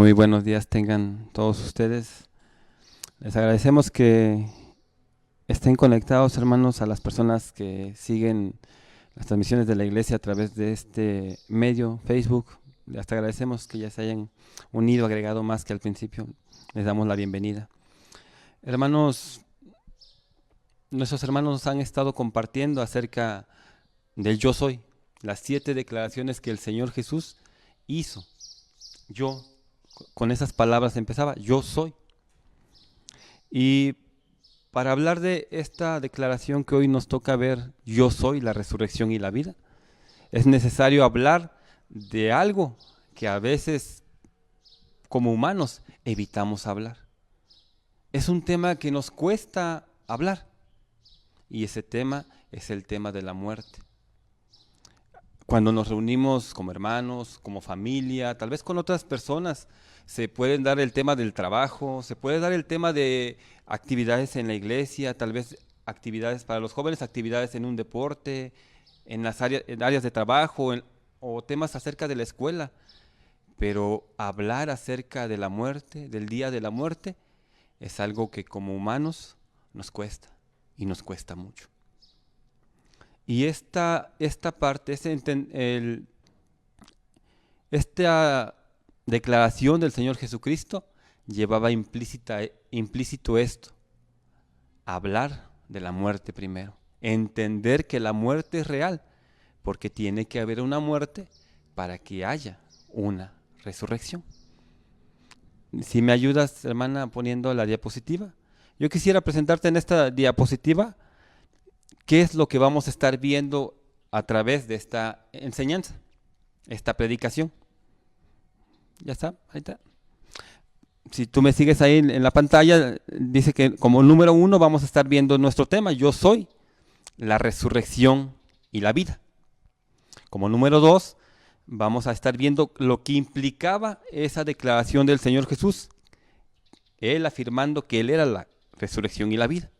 Muy buenos días tengan todos ustedes. Les agradecemos que estén conectados, hermanos, a las personas que siguen las transmisiones de la iglesia a través de este medio, Facebook. Les agradecemos que ya se hayan unido, agregado más que al principio. Les damos la bienvenida. Hermanos, nuestros hermanos nos han estado compartiendo acerca del yo soy, las 7 declaraciones que el Señor Jesús hizo. Yo, con esas palabras empezaba, yo soy. Y para hablar de esta declaración que hoy nos toca ver, yo soy la resurrección y la vida, es necesario hablar de algo que a veces como humanos evitamos hablar. Es un tema que nos cuesta hablar y ese tema es el tema de la muerte. Cuando nos reunimos como hermanos, como familia, tal vez con otras personas, se pueden dar el tema del trabajo, se puede dar el tema de actividades en la iglesia, tal vez actividades para los jóvenes, actividades en un deporte, en áreas de trabajo, o temas acerca de la escuela. Pero hablar acerca de la muerte, del día de la muerte, es algo que como humanos nos cuesta y nos cuesta mucho. Y esta parte, esta declaración del Señor Jesucristo llevaba implícito esto: hablar de la muerte primero, entender que la muerte es real, porque tiene que haber una muerte para que haya una resurrección. Si me ayudas, hermana, poniendo la diapositiva. Yo quisiera presentarte en esta diapositiva qué es lo que vamos a estar viendo a través de esta enseñanza, esta predicación. Ya está, ahí está. Si tú me sigues ahí en la pantalla, dice que como número 1 vamos a estar viendo nuestro tema, yo soy la resurrección y la vida. Como número 2 vamos a estar viendo lo que implicaba esa declaración del Señor Jesús, Él afirmando que Él era la resurrección y la vida.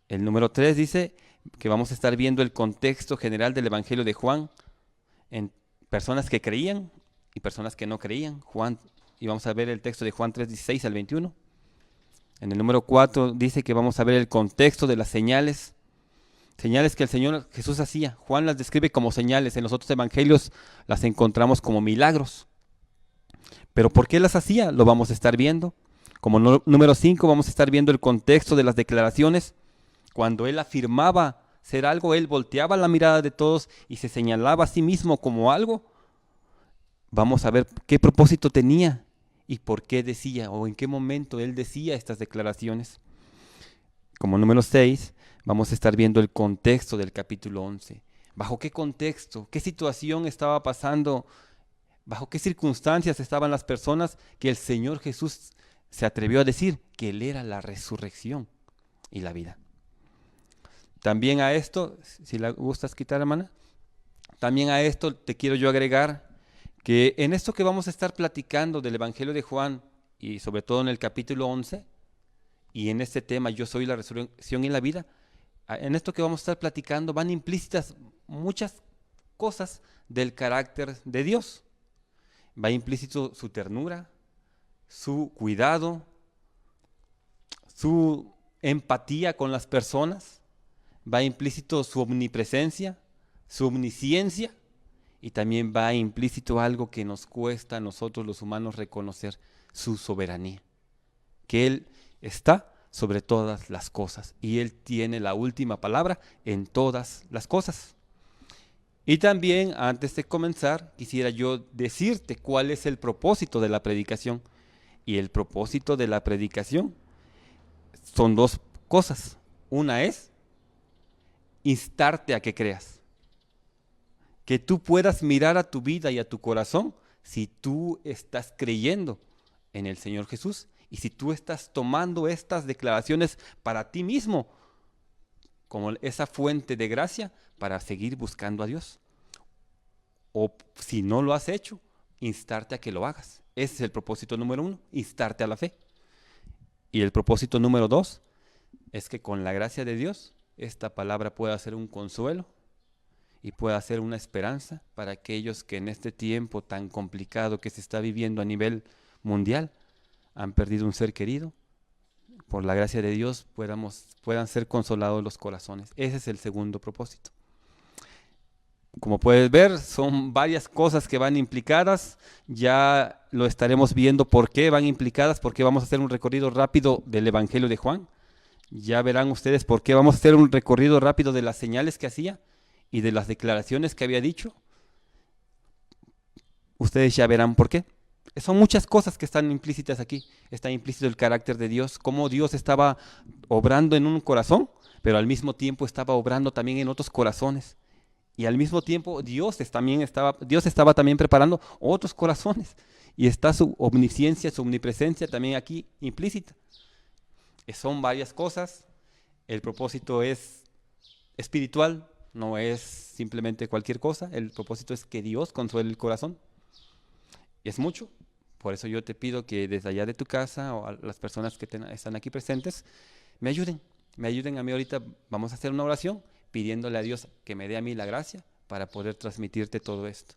El número 3 dice que vamos a estar viendo el contexto general del Evangelio de Juan en personas que creían y personas que no creían. Y vamos a ver el texto de Juan 3:16 al 21. En el número 4 dice que vamos a ver el contexto de las señales que el Señor Jesús hacía. Juan las describe como señales, en los otros evangelios las encontramos como milagros. Pero ¿por qué las hacía? Lo vamos a estar viendo. Como número 5 vamos a estar viendo el contexto de las declaraciones. Cuando Él afirmaba ser algo, Él volteaba la mirada de todos y se señalaba a sí mismo como algo. Vamos a ver qué propósito tenía y por qué decía, o en qué momento Él decía estas declaraciones. Como número 6, vamos a estar viendo el contexto del capítulo 11. ¿Bajo qué contexto, qué situación estaba pasando, bajo qué circunstancias estaban las personas que el Señor Jesús se atrevió a decir que Él era la resurrección y la vida? También a esto, si la gustas quitar, hermana, también a esto te quiero yo agregar que en esto que vamos a estar platicando del Evangelio de Juan y sobre todo en el capítulo 11 y en este tema yo soy la resurrección y la vida, en esto que vamos a estar platicando van implícitas muchas cosas del carácter de Dios. Va implícito su ternura, su cuidado, su empatía con las personas, va implícito su omnipresencia, su omnisciencia, y también va implícito algo que nos cuesta a nosotros los humanos reconocer: su soberanía, que Él está sobre todas las cosas y Él tiene la última palabra en todas las cosas. Y también, antes de comenzar, quisiera yo decirte cuál es el propósito de la predicación. Y el propósito de la predicación son dos cosas. Una es instarte a que creas, que tú puedas mirar a tu vida y a tu corazón si tú estás creyendo en el Señor Jesús y si tú estás tomando estas declaraciones para ti mismo como esa fuente de gracia para seguir buscando a Dios. O si no lo has hecho, instarte a que lo hagas. Ese es el propósito número 1, instarte a la fe. Y el propósito número 2 es que con la gracia de Dios esta palabra pueda ser un consuelo y pueda ser una esperanza para aquellos que en este tiempo tan complicado que se está viviendo a nivel mundial han perdido un ser querido. Por la gracia de Dios puedan ser consolados los corazones. Ese es el segundo propósito. Como puedes ver, son varias cosas que van implicadas. Ya lo estaremos viendo por qué van implicadas, porque vamos a hacer un recorrido rápido del Evangelio de Juan. Ya verán ustedes por qué vamos a hacer un recorrido rápido de las señales que hacía y de las declaraciones que había dicho. Ustedes ya verán por qué. Son muchas cosas que están implícitas aquí. Está implícito el carácter de Dios, cómo Dios estaba obrando en un corazón, pero al mismo tiempo estaba obrando también en otros corazones. Y al mismo tiempo Dios estaba también preparando otros corazones. Y está su omnisciencia, su omnipresencia también aquí implícita. Son varias cosas. El propósito es espiritual, no es simplemente cualquier cosa. El propósito es que Dios consuele el corazón. Y es mucho. Por eso yo te pido que desde allá de tu casa o a las personas que están aquí presentes, me ayuden a mí ahorita. Vamos a hacer una oración pidiéndole a Dios que me dé a mí la gracia para poder transmitirte todo esto.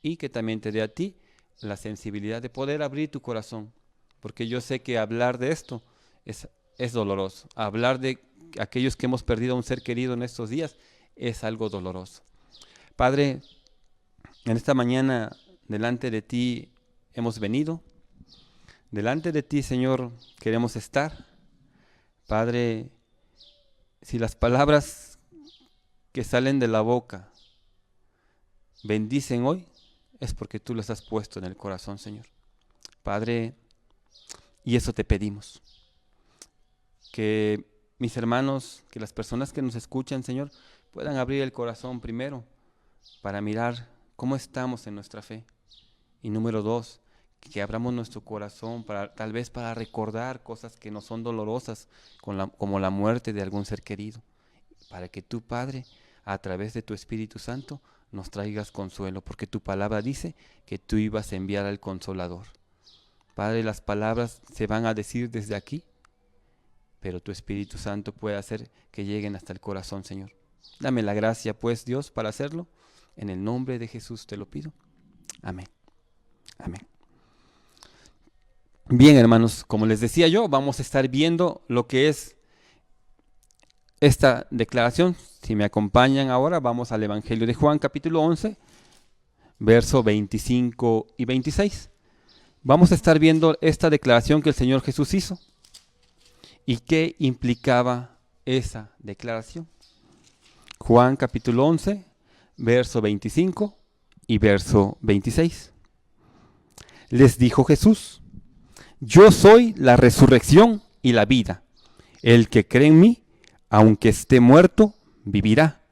Y que también te dé a ti la sensibilidad de poder abrir tu corazón. Porque yo sé que hablar de esto es doloroso. Hablar de aquellos que hemos perdido a un ser querido en estos días es algo doloroso. Padre, en esta mañana delante de ti hemos venido. Delante de ti, Señor, queremos estar. Padre, si las palabras que salen de la boca bendicen hoy, es porque tú las has puesto en el corazón, Señor. Padre, y eso te pedimos. Que mis hermanos, que las personas que nos escuchan, Señor, puedan abrir el corazón primero para mirar cómo estamos en nuestra fe. Y número 2, que abramos nuestro corazón tal vez para recordar cosas que nos son dolorosas, como la muerte de algún ser querido, para que tú, Padre, a través de tu Espíritu Santo, nos traigas consuelo, porque tu palabra dice que tú ibas a enviar al Consolador. Padre, las palabras se van a decir desde aquí, pero tu Espíritu Santo puede hacer que lleguen hasta el corazón, Señor. Dame la gracia, pues, Dios, para hacerlo. En el nombre de Jesús te lo pido. Amén. Amén. Bien, hermanos, como les decía yo, vamos a estar viendo lo que es esta declaración. Si me acompañan ahora, vamos al Evangelio de Juan, capítulo 11, verso 25 y 26. Vamos a estar viendo esta declaración que el Señor Jesús hizo y qué implicaba esa declaración. Juan, capítulo 11, verso 25 y verso 26. Les dijo Jesús: yo soy la resurrección y la vida. El que cree en mí, aunque esté muerto, vivirá.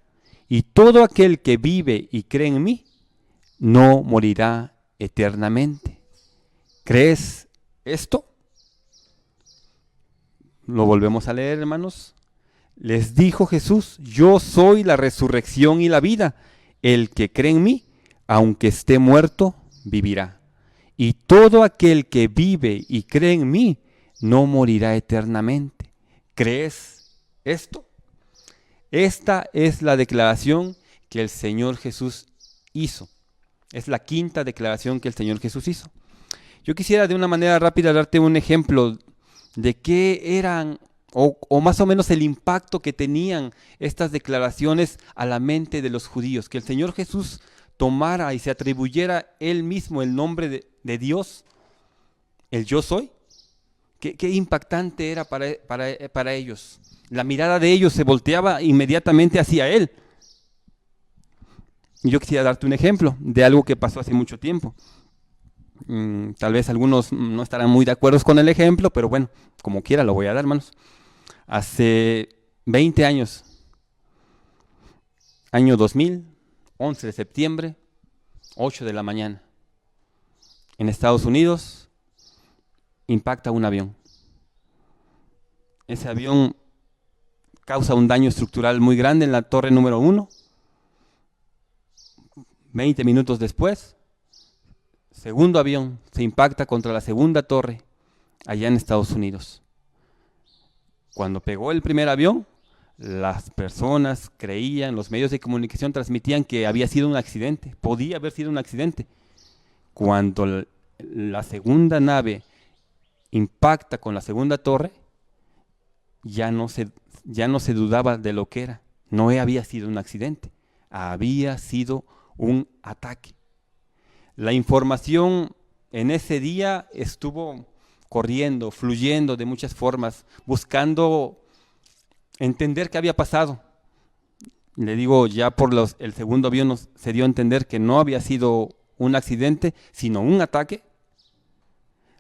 Y todo aquel que vive y cree en mí, no morirá eternamente. ¿Crees esto? Lo volvemos a leer, hermanos. Les dijo Jesús: yo soy la resurrección y la vida. El que cree en mí, aunque esté muerto, vivirá. Y todo aquel que vive y cree en mí, no morirá eternamente. ¿Crees esto? Esta es la declaración que el Señor Jesús hizo. Es la quinta declaración que el Señor Jesús hizo. Yo quisiera de una manera rápida darte un ejemplo de qué eran o más o menos el impacto que tenían estas declaraciones a la mente de los judíos. Que el Señor Jesús tomara y se atribuyera él mismo el nombre de Dios, el yo soy. Qué impactante era para ellos. La mirada de ellos se volteaba inmediatamente hacia él. Yo quisiera darte un ejemplo de algo que pasó hace mucho tiempo. Tal vez algunos no estarán muy de acuerdo con el ejemplo, pero bueno, como quiera lo voy a dar, hermanos. Hace 20 años, año 2000, 11 de septiembre, 8 de la mañana, en Estados Unidos, impacta un avión. Ese avión causa un daño estructural muy grande en la torre número 1. 20 minutos después, segundo avión se impacta contra la segunda torre allá en Estados Unidos. Cuando pegó el primer avión, las personas creían, los medios de comunicación transmitían que había sido un accidente, podía haber sido un accidente. Cuando la segunda nave impacta con la segunda torre, ya no se dudaba de lo que era. No había sido un accidente, había sido un ataque. La información en ese día estuvo corriendo, fluyendo de muchas formas, buscando entender qué había pasado. Le digo, ya por el segundo avión se dio a entender que no había sido un accidente, sino un ataque.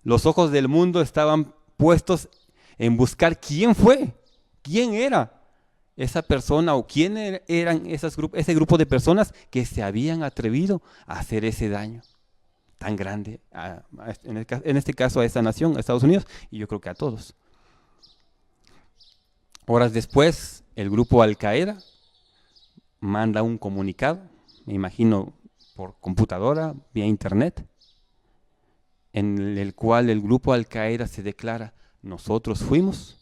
Los ojos del mundo estaban puestos en buscar quién fue, quién era esa persona o quién eran ese grupo de personas que se habían atrevido a hacer ese daño tan grande, en este caso a esa nación, a Estados Unidos, y yo creo que a todos. Horas después, el grupo Al Qaeda manda un comunicado, me imagino por computadora, vía internet, en el cual el grupo Al Qaeda se declara: nosotros fuimos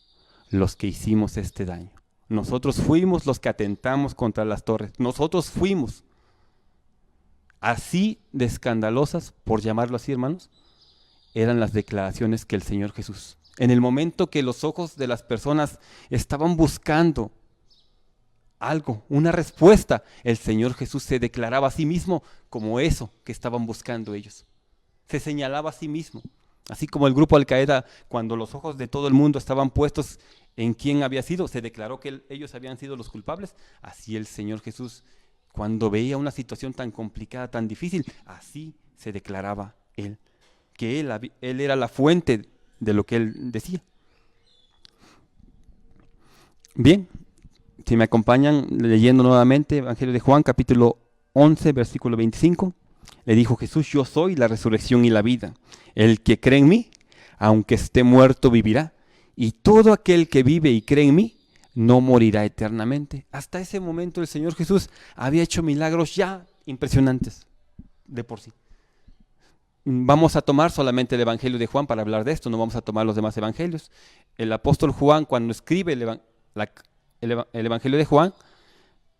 los que hicimos este daño, nosotros fuimos los que atentamos contra las torres, nosotros fuimos. Así de escandalosas, por llamarlo así, hermanos, eran las declaraciones que el Señor Jesús, en el momento que los ojos de las personas estaban buscando algo, una respuesta, el Señor Jesús se declaraba a sí mismo como eso que estaban buscando ellos. Se señalaba a sí mismo. Así como el grupo Al Qaeda, cuando los ojos de todo el mundo estaban puestos en quién había sido, se declaró que ellos habían sido los culpables. Así el Señor Jesús, cuando veía una situación tan complicada, tan difícil, así se declaraba Él, que Él era la fuente de lo que Él decía. Bien, si me acompañan leyendo nuevamente Evangelio de Juan, capítulo 11, versículo 25. Le dijo Jesús: yo soy la resurrección y la vida. El que cree en mí, aunque esté muerto, vivirá. Y todo aquel que vive y cree en mí, no morirá eternamente. Hasta ese momento el Señor Jesús había hecho milagros ya impresionantes de por sí. Vamos a tomar solamente el Evangelio de Juan para hablar de esto, no vamos a tomar los demás evangelios. El apóstol Juan, cuando escribe el Evangelio de Juan,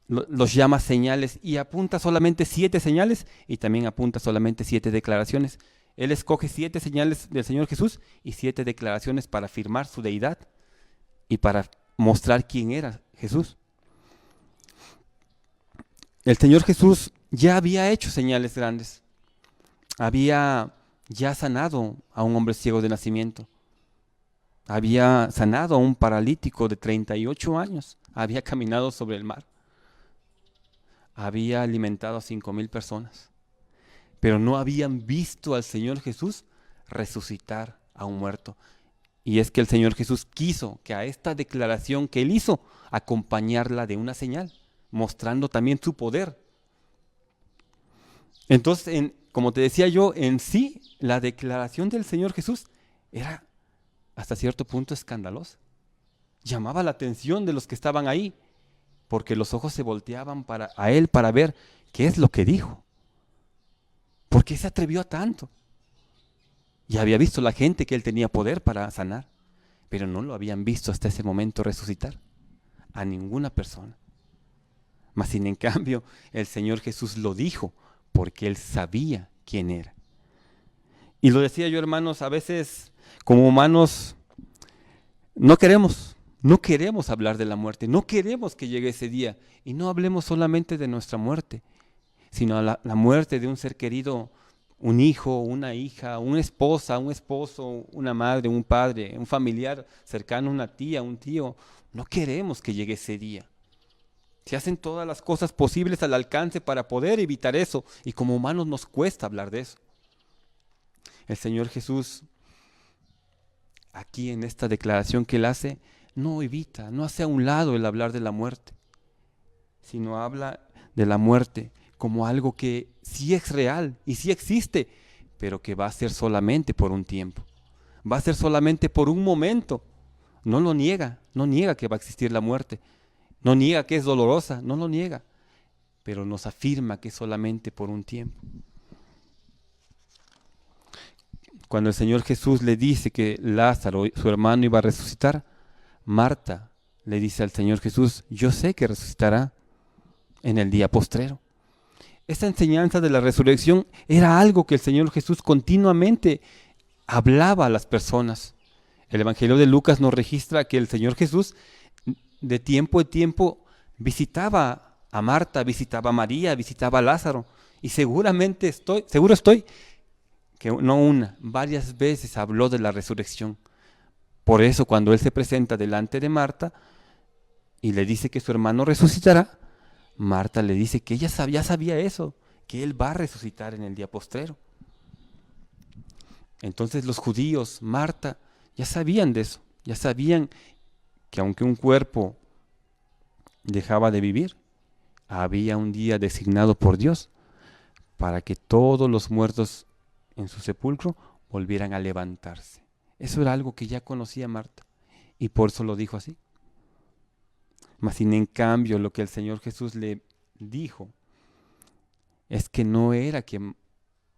los llama señales y apunta solamente 7 señales y también apunta solamente 7 declaraciones. Él escoge 7 señales del Señor Jesús y 7 declaraciones para afirmar su deidad y para mostrar quién era Jesús. El Señor Jesús ya había hecho señales grandes. Había ya sanado a un hombre ciego de nacimiento. Había sanado a un paralítico de 38 años. Había caminado sobre el mar. Había alimentado a 5,000 personas. Pero no habían visto al Señor Jesús resucitar a un muerto. Y es que el Señor Jesús quiso que a esta declaración que Él hizo, acompañarla de una señal, mostrando también su poder. Entonces, como te decía yo, en sí, la declaración del Señor Jesús era hasta cierto punto escandalosa. Llamaba la atención de los que estaban ahí, porque los ojos se volteaban a Él para ver qué es lo que dijo. ¿Por qué se atrevió a tanto? Ya había visto la gente que Él tenía poder para sanar, pero no lo habían visto hasta ese momento resucitar a ninguna persona. Mas sin en cambio, el Señor Jesús lo dijo porque Él sabía quién era. Y lo decía yo, hermanos, a veces como humanos no queremos hablar de la muerte, no queremos que llegue ese día. Y no hablemos solamente de nuestra muerte, sino la muerte de un ser querido, un hijo, una hija, una esposa, un esposo, una madre, un padre, un familiar cercano, una tía, un tío. No queremos que llegue ese día. Se hacen todas las cosas posibles al alcance para poder evitar eso, y como humanos nos cuesta hablar de eso. El Señor Jesús, aquí en esta declaración que Él hace, no evita, no hace a un lado el hablar de la muerte, sino habla de la muerte como algo que sí es real y sí existe, pero que va a ser solamente por un tiempo, va a ser solamente por un momento. No lo niega, no niega que va a existir la muerte, no niega que es dolorosa, no lo niega, pero nos afirma que es solamente por un tiempo. Cuando el Señor Jesús le dice que Lázaro, su hermano, iba a resucitar, Marta le dice al Señor Jesús: yo sé que resucitará en el día postrero. esta enseñanza de la resurrección era algo que el Señor Jesús continuamente hablaba a las personas. El Evangelio de Lucas nos registra que el Señor Jesús de tiempo en tiempo visitaba a Marta, visitaba a María, visitaba a Lázaro. Y seguro estoy que no una, varias veces habló de la resurrección. Por eso cuando Él se presenta delante de Marta y le dice que su hermano resucitará, Marta le dice que ella ya sabía eso, que Él va a resucitar en el día postrero. Entonces los judíos, Marta, ya sabían de eso, ya sabían que aunque un cuerpo dejaba de vivir, había un día designado por Dios para que todos los muertos en su sepulcro volvieran a levantarse. Eso era algo que ya conocía Marta y por eso lo dijo así. Mas sin en cambio lo que el Señor Jesús le dijo es que no era que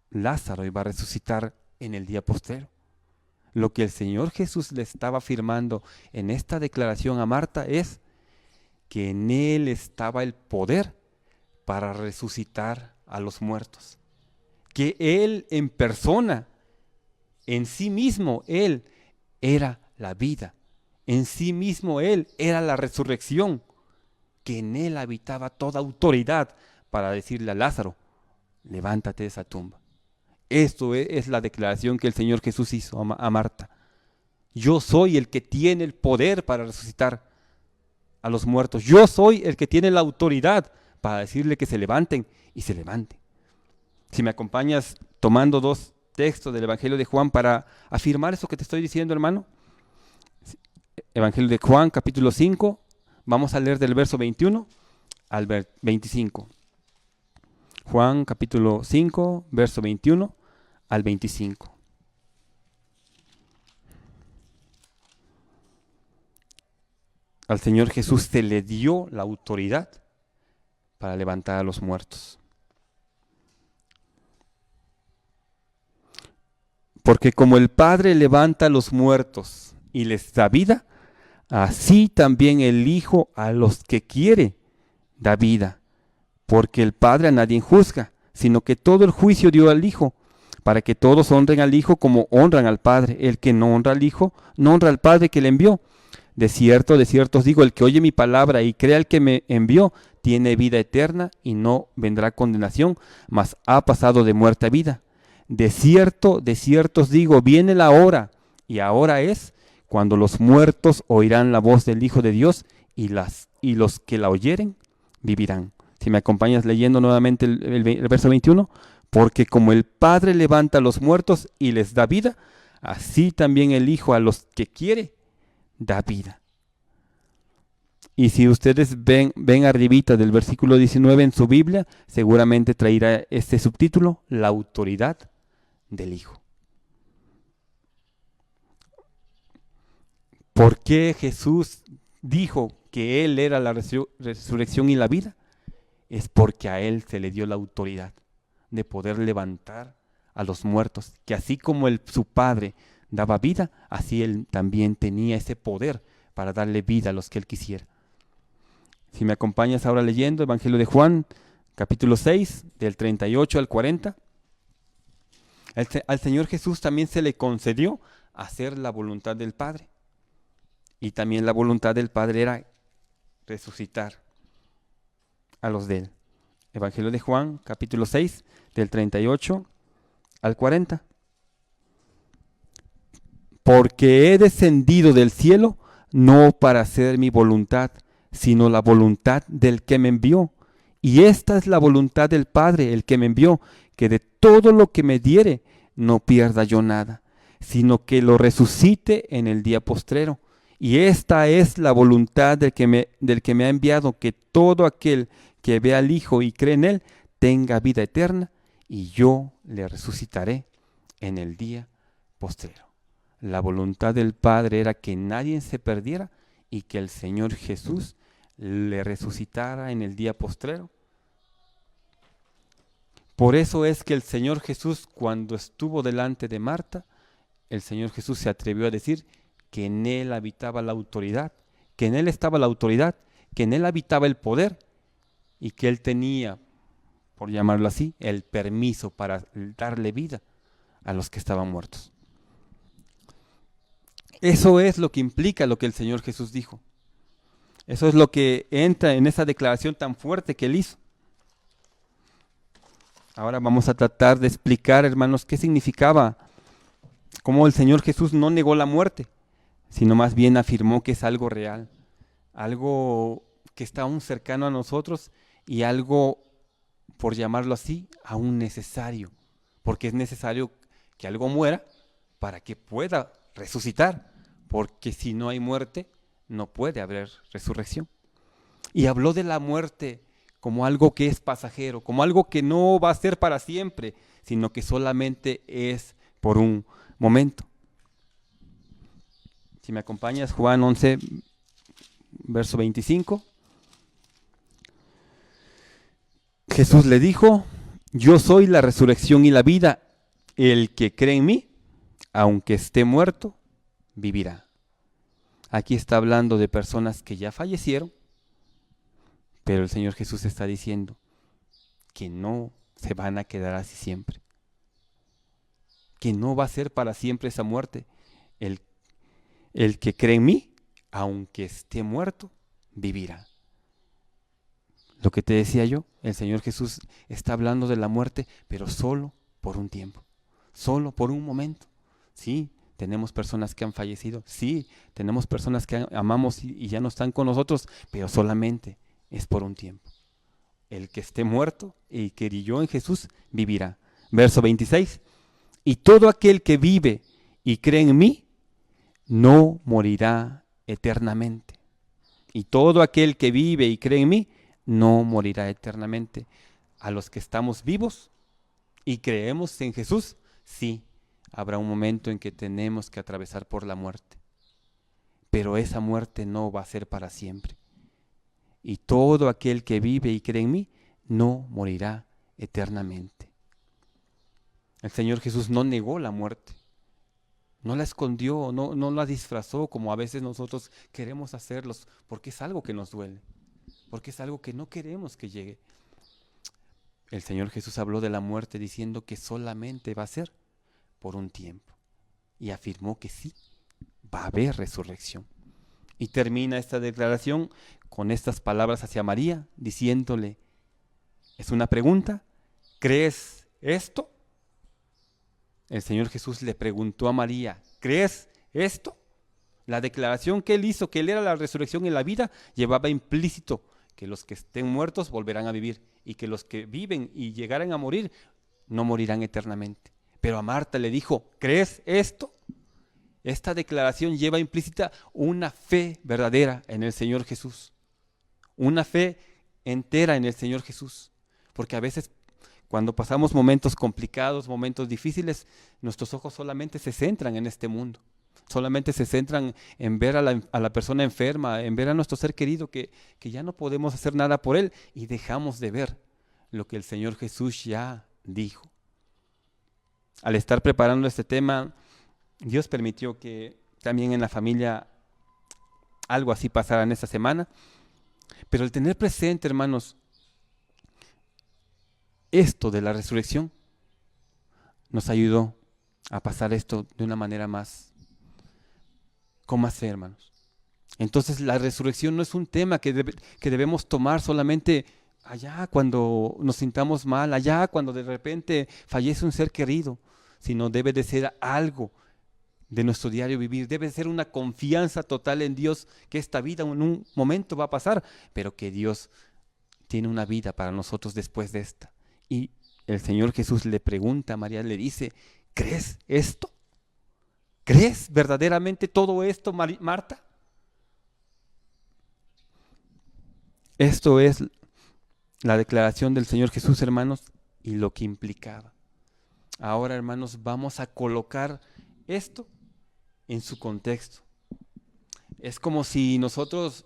Lázaro iba a resucitar en el día postrero. Lo que el Señor Jesús le estaba afirmando en esta declaración a Marta es que en Él estaba el poder para resucitar a los muertos. Que Él en persona, en sí mismo, Él era la vida. En sí mismo Él era la resurrección. Que en Él habitaba toda autoridad para decirle a Lázaro, levántate de esa tumba. Esto es la declaración que el Señor Jesús hizo a Marta. Yo soy el que tiene el poder para resucitar a los muertos. Yo soy el que tiene la autoridad para decirle que se levanten y se levanten. Si me acompañas tomando dos textos del Evangelio de Juan para afirmar eso que te estoy diciendo, hermano. Evangelio de Juan, capítulo 5, vamos a leer del verso 21 al 25. Juan, capítulo 5, verso 21 al 25. Al Señor Jesús se le dio la autoridad para levantar a los muertos. Porque como el Padre levanta a los muertos y les da vida, así también el Hijo a los que quiere da vida. Porque el Padre a nadie juzga, sino que todo el juicio dio al Hijo, para que todos honren al Hijo como honran al Padre. El que no honra al Hijo, no honra al Padre que le envió. De cierto os digo, el que oye mi palabra y crea al que me envió, tiene vida eterna y no vendrá condenación, mas ha pasado de muerte a vida. De cierto os digo, viene la hora, y ahora es, cuando los muertos oirán la voz del Hijo de Dios, y los que la oyeren, vivirán. Si me acompañas leyendo nuevamente el verso 21, porque como el Padre levanta a los muertos y les da vida, así también el Hijo a los que quiere, da vida. Y si ustedes ven arribita del versículo 19 en su Biblia, seguramente traerá este subtítulo, la autoridad del Hijo. ¿Por qué Jesús dijo que Él era la resurrección y la vida? Es porque a Él se le dio la autoridad de poder levantar a los muertos, que así como su Padre daba vida, así Él también tenía ese poder para darle vida a los que Él quisiera. Si me acompañas ahora leyendo Evangelio de Juan, capítulo 6, del 38 al 40, al Señor Jesús también se le concedió hacer la voluntad del Padre. Y también la voluntad del Padre era resucitar a los de Él. Evangelio de Juan, capítulo 6, del 38 al 40. Porque he descendido del cielo no para hacer mi voluntad, sino la voluntad del que me envió. Y esta es la voluntad del Padre, el que me envió, que de todo lo que me diere no pierda yo nada, sino que lo resucite en el día postrero. Y esta es la voluntad del que me ha enviado, que todo aquel que vea al Hijo y cree en Él tenga vida eterna, y yo le resucitaré en el día postrero. La voluntad del Padre era que nadie se perdiera y que el Señor Jesús le resucitara en el día postrero. Por eso es que el Señor Jesús, cuando estuvo delante de Marta, el Señor Jesús se atrevió a decir que en Él habitaba la autoridad, que en Él estaba la autoridad, que en Él habitaba el poder y que Él tenía por llamarlo así, el permiso para darle vida a los que estaban muertos. Eso es lo que implica lo que el Señor Jesús dijo. Eso es lo que entra en esa declaración tan fuerte que él hizo. Ahora vamos a tratar de explicar, hermanos, qué significaba, cómo el Señor Jesús no negó la muerte, sino más bien afirmó que es algo real, algo que está aún cercano a nosotros y algo, por llamarlo así, aún necesario, porque es necesario que algo muera para que pueda resucitar, porque si no hay muerte, no puede haber resurrección. Y habló de la muerte como algo que es pasajero, como algo que no va a ser para siempre, sino que solamente es por un momento. Si me acompañas, Juan 11, verso 25. Jesús le dijo: yo soy la resurrección y la vida. El que cree en mí, aunque esté muerto, vivirá. Aquí está hablando de personas que ya fallecieron, pero el Señor Jesús está diciendo que no se van a quedar así siempre, que no va a ser para siempre esa muerte. El que cree en mí, aunque esté muerto, vivirá. Lo que te decía yo, el Señor Jesús está hablando de la muerte, pero solo por un tiempo, solo por un momento. Sí, tenemos personas que han fallecido, sí, tenemos personas que amamos y ya no están con nosotros, pero solamente es por un tiempo. El que esté muerto y que creyó en Jesús vivirá. Verso 26. Y todo aquel que vive y cree en mí no morirá eternamente. Y todo aquel que vive y cree en mí no morirá eternamente. A los que estamos vivos y creemos en Jesús, sí, habrá un momento en que tenemos que atravesar por la muerte. Pero esa muerte no va a ser para siempre. Y todo aquel que vive y cree en mí no morirá eternamente. El Señor Jesús no negó la muerte, no la escondió, no la disfrazó como a veces nosotros queremos hacerlos, porque es algo que nos duele, porque es algo que no queremos que llegue. El Señor Jesús habló de la muerte diciendo que solamente va a ser por un tiempo, y afirmó que sí, va a haber resurrección. Y termina esta declaración con estas palabras hacia María, diciéndole, es una pregunta, ¿crees esto? El Señor Jesús le preguntó a María, ¿crees esto? La declaración que él hizo, que él era la resurrección y la vida, llevaba implícito que los que estén muertos volverán a vivir y que los que viven y llegaran a morir no morirán eternamente. Pero a Marta le dijo, ¿crees esto? Esta declaración lleva implícita una fe verdadera en el Señor Jesús, una fe entera en el Señor Jesús, porque a veces cuando pasamos momentos complicados, momentos difíciles, nuestros ojos solamente se centran en este mundo, solamente se centran en ver a la persona enferma, en ver a nuestro ser querido que ya no podemos hacer nada por él y dejamos de ver lo que el Señor Jesús ya dijo. Al estar preparando este tema, Dios permitió que también en la familia algo así pasara en esta semana, pero el tener presente, hermanos, esto de la resurrección nos ayudó a pasar esto de una manera con más fe, hermanos. Entonces la resurrección no es un tema que debemos tomar solamente allá cuando nos sintamos mal, allá cuando de repente fallece un ser querido, sino debe de ser algo de nuestro diario vivir, debe ser una confianza total en Dios, que esta vida en un momento va a pasar, pero que Dios tiene una vida para nosotros después de esta. Y el Señor Jesús le pregunta a María, le dice, ¿crees esto? ¿Crees verdaderamente todo esto, Marta? Esto es la declaración del Señor Jesús, hermanos, y lo que implicaba. Ahora, hermanos, vamos a colocar esto en su contexto. Es como si nosotros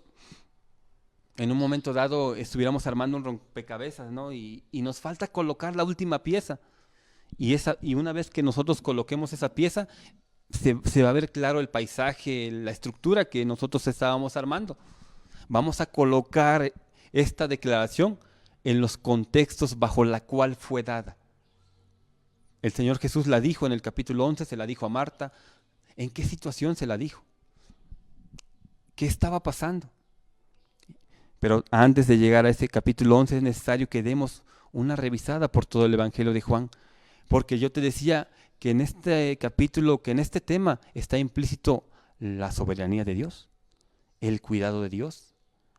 en un momento dado estuviéramos armando un rompecabezas, ¿no? Y nos falta colocar la última pieza. Y una vez que nosotros coloquemos esa pieza, se va a ver claro el paisaje, la estructura que nosotros estábamos armando. Vamos a colocar esta declaración en los contextos bajo la cual fue dada. El Señor Jesús la dijo en el capítulo 11, se la dijo a Marta. ¿En qué situación se la dijo? ¿Qué estaba pasando? Pero antes de llegar a ese capítulo 11 es necesario que demos una revisada por todo el Evangelio de Juan, porque yo te decía que en este capítulo, que en este tema está implícito la soberanía de Dios, el cuidado de Dios,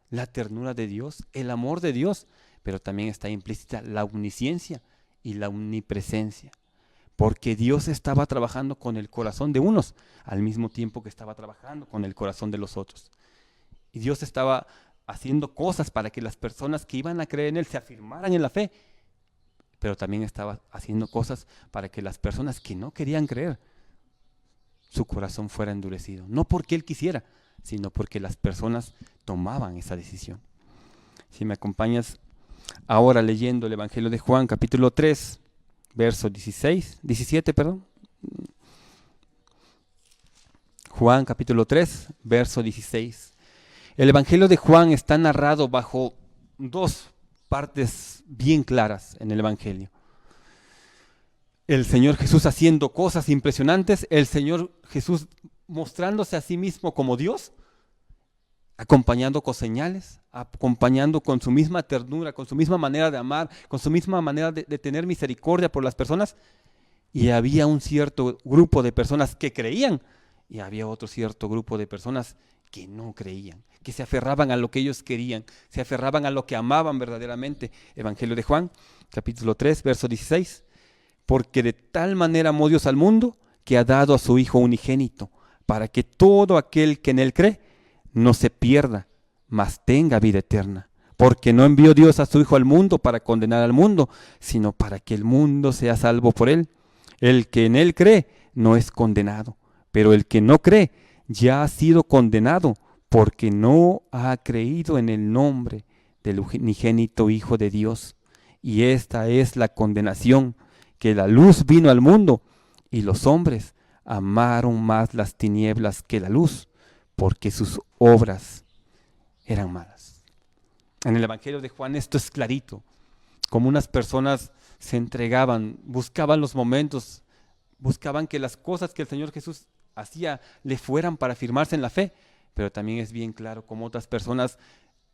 la ternura de Dios, el amor de Dios, pero también está implícita la omnisciencia y la omnipresencia, porque Dios estaba trabajando con el corazón de unos al mismo tiempo que estaba trabajando con el corazón de los otros. Y Dios estaba haciendo cosas para que las personas que iban a creer en Él se afirmaran en la fe, pero también estaba haciendo cosas para que las personas que no querían creer, su corazón fuera endurecido. No porque Él quisiera, sino porque las personas tomaban esa decisión. Si me acompañas ahora leyendo el Evangelio de Juan, capítulo 3, verso 17. Juan, capítulo 3, verso 16. El Evangelio de Juan está narrado bajo dos partes bien claras en el Evangelio. El Señor Jesús haciendo cosas impresionantes, el Señor Jesús mostrándose a sí mismo como Dios, acompañando con señales, acompañando con su misma ternura, con su misma manera de amar, con su misma manera de tener misericordia por las personas. Y había un cierto grupo de personas que creían y había otro cierto grupo de personas que no creían, que se aferraban a lo que ellos querían, se aferraban a lo que amaban verdaderamente. Evangelio de Juan, capítulo 3, verso 16. Porque de tal manera amó Dios al mundo que ha dado a su Hijo unigénito, para que todo aquel que en Él cree no se pierda, mas tenga vida eterna. Porque no envió Dios a su Hijo al mundo para condenar al mundo, sino para que el mundo sea salvo por Él. El que en Él cree no es condenado, pero el que no cree ya ha sido condenado, porque no ha creído en el nombre del unigénito Hijo de Dios. Y esta es la condenación, que la luz vino al mundo, y los hombres amaron más las tinieblas que la luz, porque sus obras eran malas. En el Evangelio de Juan esto es clarito, como unas personas se entregaban, buscaban los momentos, buscaban que las cosas que el Señor Jesús hacía le fueran para afirmarse en la fe, pero también es bien claro cómo otras personas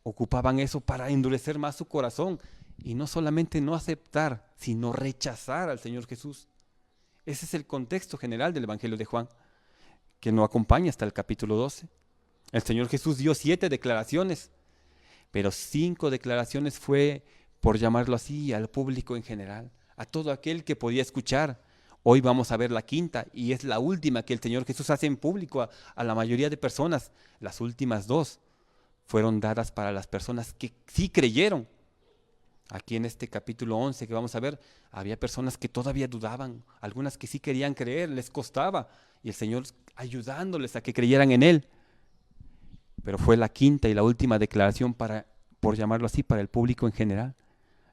ocupaban eso para endurecer más su corazón y no solamente no aceptar, sino rechazar al Señor Jesús. Ese es el contexto general del Evangelio de Juan, que nos acompaña hasta el capítulo 12. El Señor Jesús dio 7 declaraciones, pero 5 declaraciones fue, por llamarlo así, al público en general, a todo aquel que podía escuchar. Hoy vamos a ver la quinta y es la última que el Señor Jesús hace en público a la mayoría de personas. Las últimas 2 fueron dadas para las personas que sí creyeron. Aquí en este capítulo 11 que vamos a ver, había personas que todavía dudaban, algunas que sí querían creer, les costaba, y el Señor ayudándoles a que creyeran en Él. Pero fue la quinta y la última declaración para, por llamarlo así, para el público en general.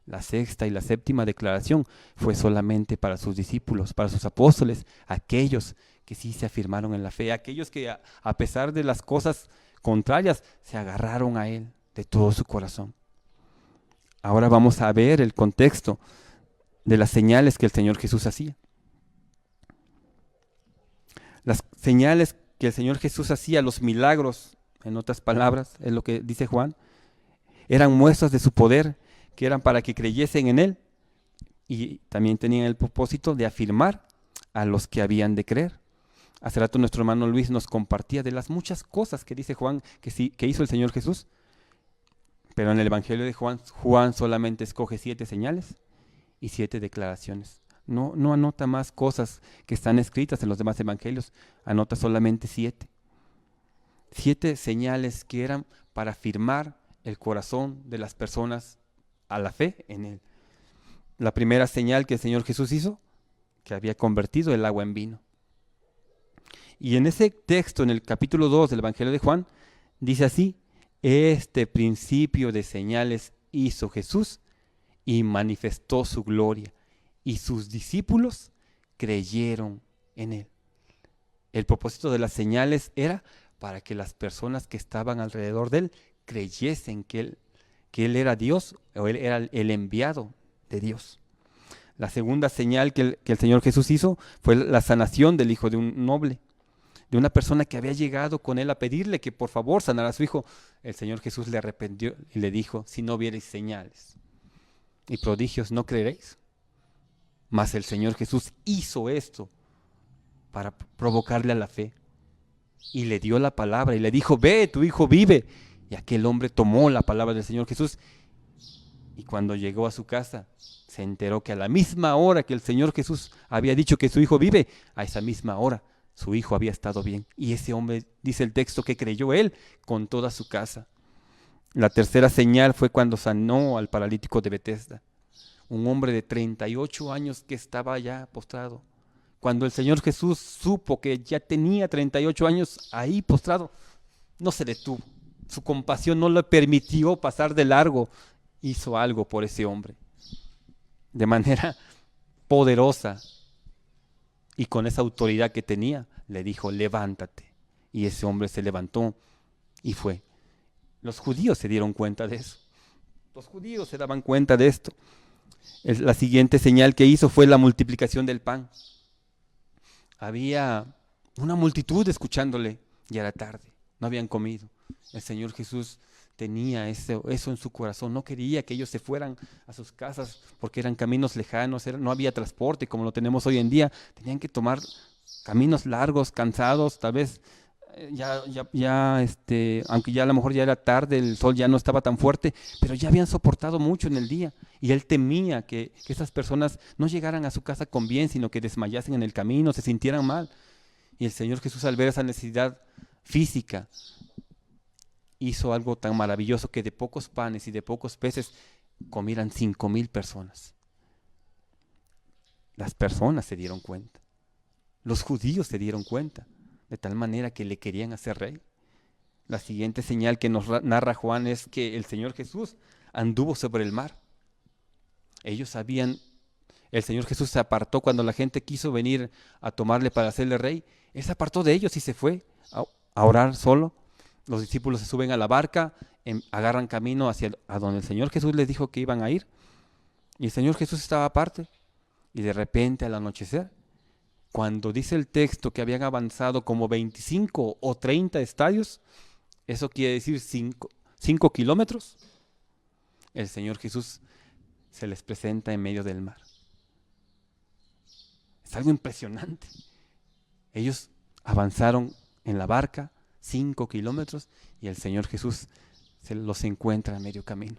La sexta y la séptima declaración fue solamente para sus discípulos, para sus apóstoles, aquellos que sí se afirmaron en la fe, aquellos que a pesar de las cosas contrarias se agarraron a Él de todo su corazón. Ahora vamos a ver el contexto de las señales que el Señor Jesús hacía. Las señales que el Señor Jesús hacía, los milagros, en otras palabras, es lo que dice Juan, eran muestras de su poder, que eran para que creyesen en Él y también tenían el propósito de afirmar a los que habían de creer. Hace rato nuestro hermano Luis nos compartía de las muchas cosas que dice Juan que hizo el Señor Jesús. Pero en el Evangelio de Juan, Juan solamente escoge 7 señales y 7 declaraciones. No anota más cosas que están escritas en los demás evangelios, anota solamente 7. 7 señales que eran para afirmar el corazón de las personas a la fe en Él. La primera señal que el Señor Jesús hizo, que había convertido el agua en vino. Y en ese texto, en el capítulo 2 del Evangelio de Juan, dice así: este principio de señales hizo Jesús y manifestó su gloria, y sus discípulos creyeron en Él. El propósito de las señales era para que las personas que estaban alrededor de Él creyesen que Él que él era Dios o él era el enviado de Dios. La segunda señal que el Señor Jesús hizo fue la sanación del hijo de un noble, de una persona que había llegado con él a pedirle que por favor sanara a su hijo. El Señor Jesús le arrepintió y le dijo: si no viereis señales y prodigios, no creeréis. Mas el Señor Jesús hizo esto para provocarle a la fe. Y le dio la palabra y le dijo: ve, tu hijo vive. Y aquel hombre tomó la palabra del Señor Jesús. Y cuando llegó a su casa, se enteró que a la misma hora que el Señor Jesús había dicho que su hijo vive, a esa misma hora su hijo había estado bien. Y ese hombre, dice el texto, que creyó él con toda su casa. La tercera señal fue cuando sanó al paralítico de Betesda, un hombre de 38 años que estaba ya postrado. Cuando el Señor Jesús supo que ya tenía 38 años ahí postrado, no se detuvo. Su compasión no le permitió pasar de largo. Hizo algo por ese hombre. De manera poderosa y con esa autoridad que tenía, le dijo: levántate. Y ese hombre se levantó y fue. Los judíos se dieron cuenta de eso. Los judíos se daban cuenta de esto. La siguiente señal que hizo fue la multiplicación del pan. Había una multitud escuchándole, ya era tarde, no habían comido. El Señor Jesús tenía eso en su corazón, no quería que ellos se fueran a sus casas porque eran caminos lejanos, no había transporte como lo tenemos hoy en día, tenían que tomar caminos largos, cansados, tal vez aunque ya a lo mejor ya era tarde, el sol ya no estaba tan fuerte, pero ya habían soportado mucho en el día y él temía que esas personas no llegaran a su casa con bien, sino que desmayasen en el camino, se sintieran mal. Y el Señor Jesús, al ver esa necesidad física, hizo algo tan maravilloso que de pocos panes y de pocos peces comieran 5,000 personas. Las personas se dieron cuenta, los judíos se dieron cuenta, de tal manera que le querían hacer rey. La siguiente señal que nos narra Juan es que el Señor Jesús anduvo sobre el mar. Ellos sabían, el Señor Jesús se apartó cuando la gente quiso venir a tomarle para hacerle rey. Él se apartó de ellos y se fue a orar solo. Los discípulos se suben a la barca, agarran camino hacia a donde el Señor Jesús les dijo que iban a ir. Y el Señor Jesús estaba aparte. Y de repente, al anochecer, cuando dice el texto que habían avanzado como 25 o 30 estadios, eso quiere decir 5 kilómetros, el Señor Jesús se les presenta en medio del mar. Es algo impresionante. Ellos avanzaron en la barca 5 kilómetros y el Señor Jesús se los encuentra a medio camino.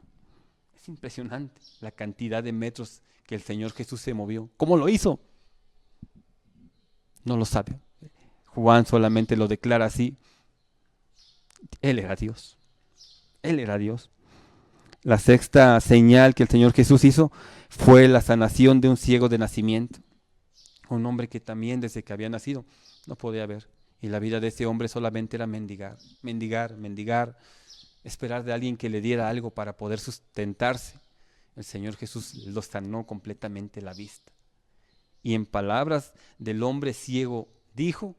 Es impresionante la cantidad de metros que el Señor Jesús se movió. ¿Cómo lo hizo? No lo sabe. Juan solamente lo declara así. Él era Dios. Él era Dios. La sexta señal que el Señor Jesús hizo fue la sanación de un ciego de nacimiento. Un hombre que también desde que había nacido no podía ver. Y la vida de ese hombre solamente era mendigar, mendigar, mendigar, esperar de alguien que le diera algo para poder sustentarse. El Señor Jesús lo sanó completamente la vista. Y en palabras del hombre ciego dijo: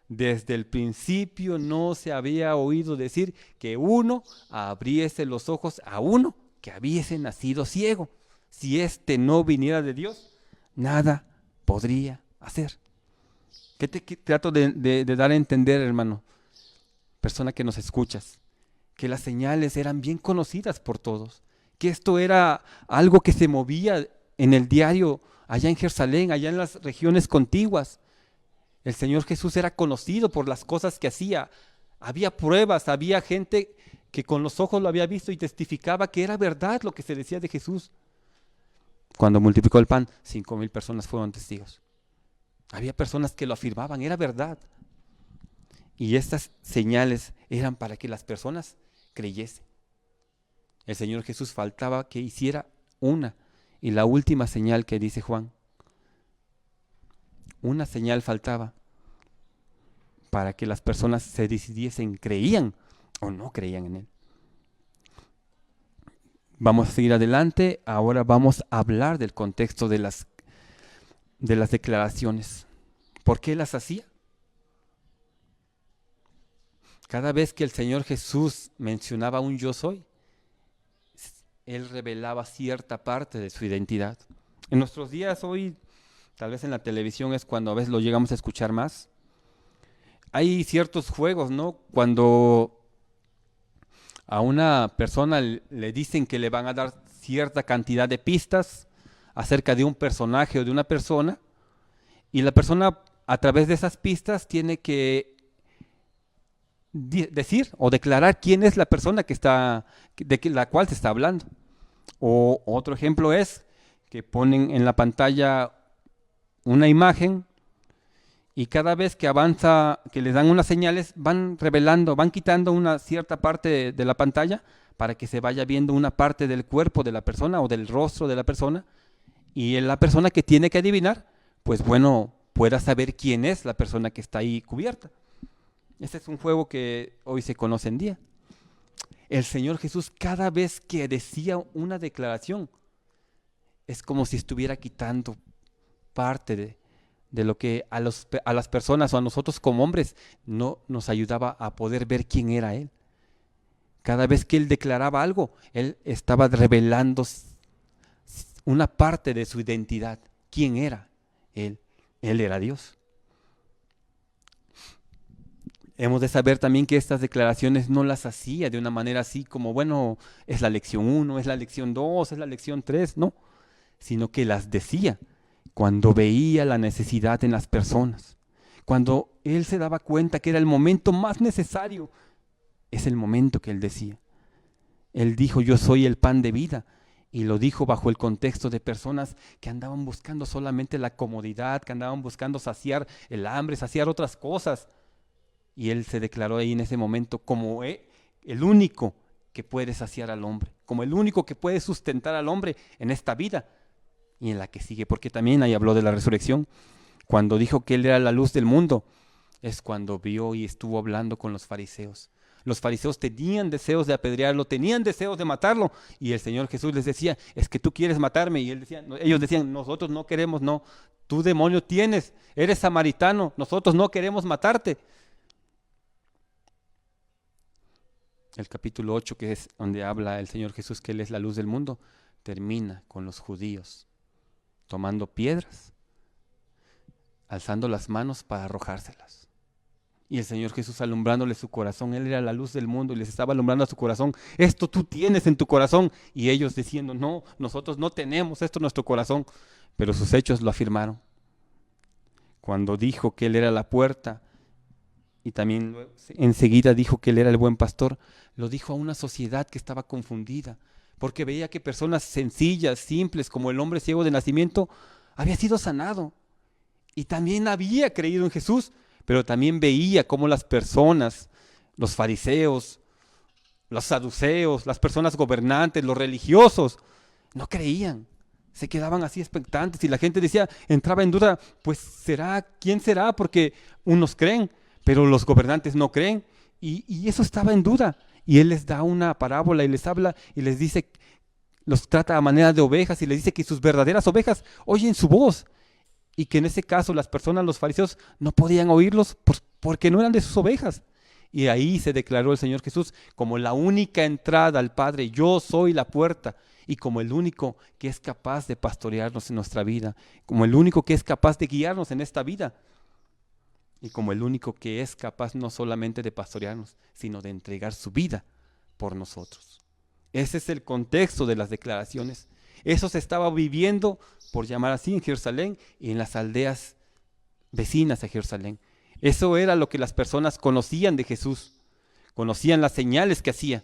desde el principio no se había oído decir que uno abriese los ojos a uno que hubiese nacido ciego. Si éste no viniera de Dios, nada podría hacer. ¿Qué te trato de dar a entender, hermano? Persona que nos escuchas, que las señales eran bien conocidas por todos, que esto era algo que se movía en el diario allá en Jerusalén, allá en las regiones contiguas. El Señor Jesús era conocido por las cosas que hacía. Había pruebas, había gente que con los ojos lo había visto y testificaba que era verdad lo que se decía de Jesús. Cuando multiplicó el pan, 5,000 personas fueron testigos. Había personas que lo afirmaban, era verdad. Y estas señales eran para que las personas creyesen. El Señor Jesús faltaba que hiciera una. Y la última señal que dice Juan, una señal faltaba para que las personas se decidiesen, creían o no creían en Él. Vamos a seguir adelante. Ahora vamos a hablar del contexto de las declaraciones. ¿Por qué las hacía? Cada vez que el Señor Jesús mencionaba un yo soy, Él revelaba cierta parte de su identidad. En nuestros días hoy, tal vez en la televisión es cuando a veces lo llegamos a escuchar más. Hay ciertos juegos, ¿no? Cuando a una persona le dicen que le van a dar cierta cantidad de pistas acerca de un personaje o de una persona, y la persona a través de esas pistas tiene que decir o declarar quién es la persona de la cual se está hablando. O otro ejemplo es que ponen en la pantalla una imagen y cada vez que avanza, que les dan unas señales, van revelando, van quitando una cierta parte de la pantalla para que se vaya viendo una parte del cuerpo de la persona o del rostro de la persona, y la persona que tiene que adivinar, pues bueno, pueda saber quién es la persona que está ahí cubierta. Este es un juego que hoy se conoce en día. El Señor Jesús, cada vez que decía una declaración, es como si estuviera quitando parte de lo que a las personas o a nosotros como hombres no nos ayudaba a poder ver quién era Él. Cada vez que Él declaraba algo, Él estaba revelando una parte de su identidad. ¿Quién era Él? Él era Dios. Hemos de saber también que estas declaraciones no las hacía de una manera así como, bueno, es la lección 1, es la lección 2, es la lección 3, no, sino que las decía cuando veía la necesidad en las personas, cuando Él se daba cuenta que era el momento más necesario, es el momento que Él decía. Él dijo, yo soy el pan de vida, y lo dijo bajo el contexto de personas que andaban buscando solamente la comodidad, que andaban buscando saciar el hambre, saciar otras cosas. Y Él se declaró ahí en ese momento como el único que puede saciar al hombre, como el único que puede sustentar al hombre en esta vida y en la que sigue, porque también ahí habló de la resurrección. Cuando dijo que Él era la luz del mundo, es cuando vio y estuvo hablando con los fariseos. Los fariseos tenían deseos de apedrearlo, tenían deseos de matarlo, y el Señor Jesús les decía, es que tú quieres matarme, y ellos decían, nosotros no queremos, no, tú demonio tienes, eres samaritano, nosotros no queremos matarte. El capítulo 8, que es donde habla el Señor Jesús que Él es la luz del mundo, termina con los judíos tomando piedras, alzando las manos para arrojárselas. Y el Señor Jesús alumbrándole su corazón, Él era la luz del mundo y les estaba alumbrando a su corazón. Esto tú tienes en tu corazón. Y ellos diciendo, no, nosotros no tenemos esto en nuestro corazón. Pero sus hechos lo afirmaron. Cuando dijo que Él era la puerta, y también enseguida dijo que Él era el buen pastor, lo dijo a una sociedad que estaba confundida, porque veía que personas sencillas, simples, como el hombre ciego de nacimiento, había sido sanado. Y también había creído en Jesús, pero también veía cómo las personas, los fariseos, los saduceos, las personas gobernantes, los religiosos, no creían. Se quedaban así expectantes y la gente decía, entraba en duda, pues ¿quién será? Porque unos creen, pero los gobernantes no creen, y eso estaba en duda. Y Él les da una parábola y les habla y les dice, los trata a manera de ovejas y les dice que sus verdaderas ovejas oyen su voz, y que en ese caso las personas, los fariseos, no podían oírlos porque no eran de sus ovejas. Y ahí se declaró el Señor Jesús como la única entrada al Padre. Yo soy la puerta, y como el único que es capaz de pastorearnos en nuestra vida, como el único que es capaz de guiarnos en esta vida, y como el único que es capaz no solamente de pastorearnos, sino de entregar su vida por nosotros. Ese es el contexto de las declaraciones. Eso se estaba viviendo, por llamar así, en Jerusalén y en las aldeas vecinas a Jerusalén. Eso era lo que las personas conocían de Jesús, conocían las señales que hacía,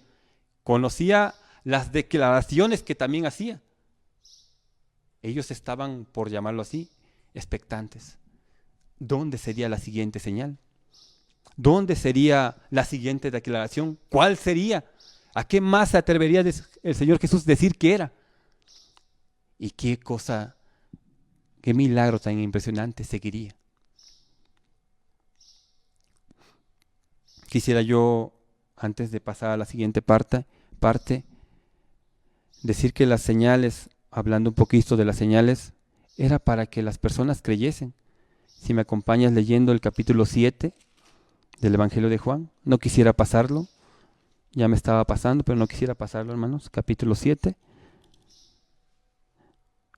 conocía las declaraciones que también hacía. Ellos estaban, por llamarlo así, expectantes. ¿Dónde sería la siguiente señal? ¿Dónde sería la siguiente declaración? ¿Cuál sería? ¿A qué más se atrevería el Señor Jesús decir que era? ¿Y qué cosa, qué milagro tan impresionante seguiría? Quisiera yo, antes de pasar a la siguiente parte, decir que las señales, hablando un poquito de las señales, era para que las personas creyesen. Si me acompañas leyendo el capítulo 7 del Evangelio de Juan, no quisiera pasarlo, ya me estaba pasando, pero no quisiera pasarlo, hermanos. Capítulo 7,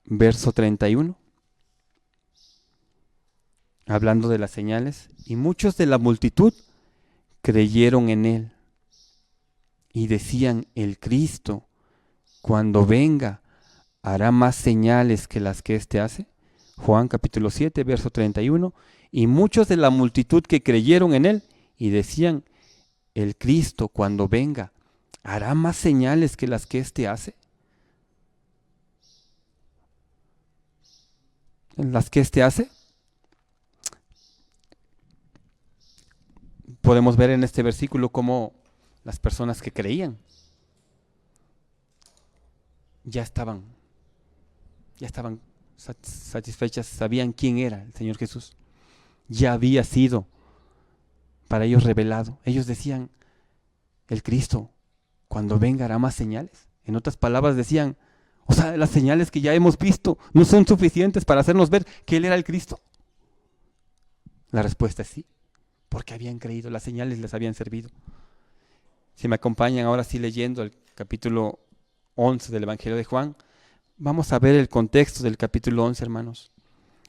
verso 31, hablando de las señales, y muchos de la multitud creyeron en él y decían: el Cristo, cuando venga, hará más señales que las que éste hace. Juan capítulo 7, verso 31, y muchos de la multitud que creyeron en él y decían: el Cristo, cuando venga, hará más señales que las que éste hace. ¿Las que éste hace? Podemos ver en este versículo cómo las personas que creían ya estaban satisfechas, sabían quién era el Señor Jesús. Ya había sido para ellos revelado. Ellos decían: el Cristo, cuando venga, hará más señales. En otras palabras decían: o sea, las señales que ya hemos visto no son suficientes para hacernos ver que Él era el Cristo. La respuesta es sí, porque habían creído, las señales les habían servido. Si me acompañan ahora sí leyendo el capítulo 11 del Evangelio de Juan, vamos a ver el contexto del capítulo 11, hermanos.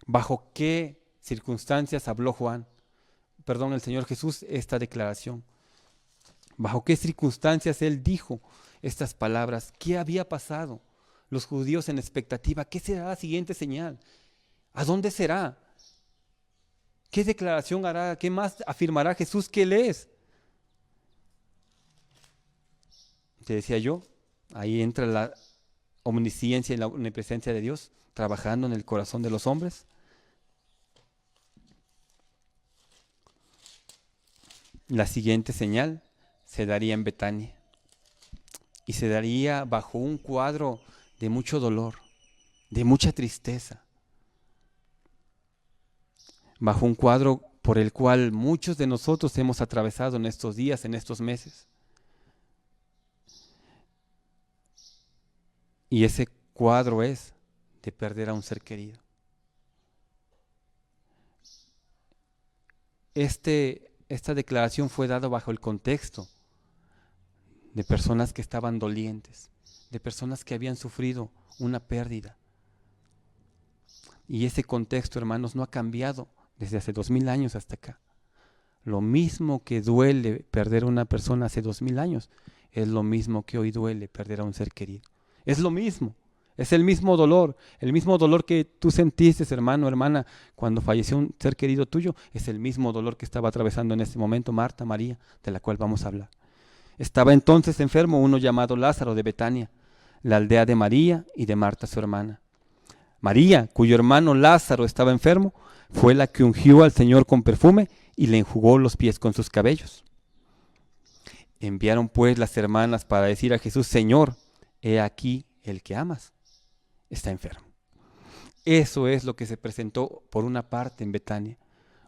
¿Bajo qué circunstancias habló el Señor Jesús esta declaración? ¿Bajo qué circunstancias Él dijo estas palabras? ¿Qué había pasado? Los judíos en expectativa: ¿qué será la siguiente señal? ¿A dónde será? ¿Qué declaración hará? ¿Qué más afirmará Jesús que Él es? Te decía yo, ahí entra la omnisciencia y la omnipresencia de Dios trabajando en el corazón de los hombres. La siguiente señal se daría en Betania y se daría bajo un cuadro de mucho dolor, de mucha tristeza, bajo un cuadro por el cual muchos de nosotros hemos atravesado en estos días, en estos meses. Y ese cuadro es de perder a un ser querido. Esta declaración fue dada bajo el contexto de personas que estaban dolientes, de personas que habían sufrido una pérdida. Y ese contexto, hermanos, no ha cambiado desde hace 2000 años hasta acá. Lo mismo que duele perder a una persona hace 2000 años, es lo mismo que hoy duele perder a un ser querido. Es lo mismo, es el mismo dolor que tú sentiste, hermano, hermana, cuando falleció un ser querido tuyo, es el mismo dolor que estaba atravesando en este momento Marta, María, de la cual vamos a hablar. Estaba entonces enfermo uno llamado Lázaro de Betania, la aldea de María y de Marta su hermana. María, cuyo hermano Lázaro estaba enfermo, fue la que ungió al Señor con perfume y le enjugó los pies con sus cabellos. Enviaron pues las hermanas para decir a Jesús: Señor, he aquí el que amas está enfermo. Eso es lo que se presentó por una parte en Betania.